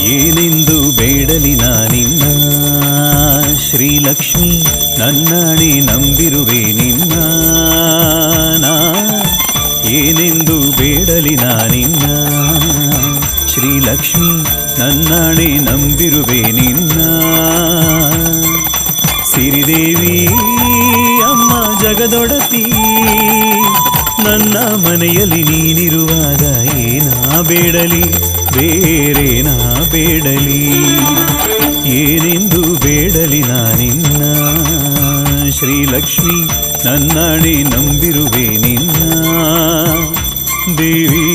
ಏನೆಂದು ಬೇಡಲಿ ನಾನಿನ್ನ ಶ್ರೀಲಕ್ಷ್ಮಿ ನನ್ನಾಣೆ ನಂಬಿರುವೆ ನಿನ್ನ ನಾ ಏನೆಂದು ಬೇಡಲಿ ನಾನಿನ್ನ ಶ್ರೀಲಕ್ಷ್ಮಿ ನನ್ನಾಣೆ ನಂಬಿರುವೆ ನಿನ್ನ ಸಿರಿದೇವಿ ಅಮ್ಮ ಜಗದೊಡತಿ ನನ್ನ ಮನೆಯಲ್ಲಿ ನೀನಿರುವಾಗ ಏನಾ ಬೇಡಲಿ ಬೇರೇನಾ ಬೇಡಲಿ ಏನೆಂದು ಬೇಡಲಿ ನಾನಿನ್ನ ಶ್ರೀಲಕ್ಷ್ಮಿ ನನ್ನಾಣೆ ನಂಬಿರುವೆ ನಿನ್ನ ದೇವಿ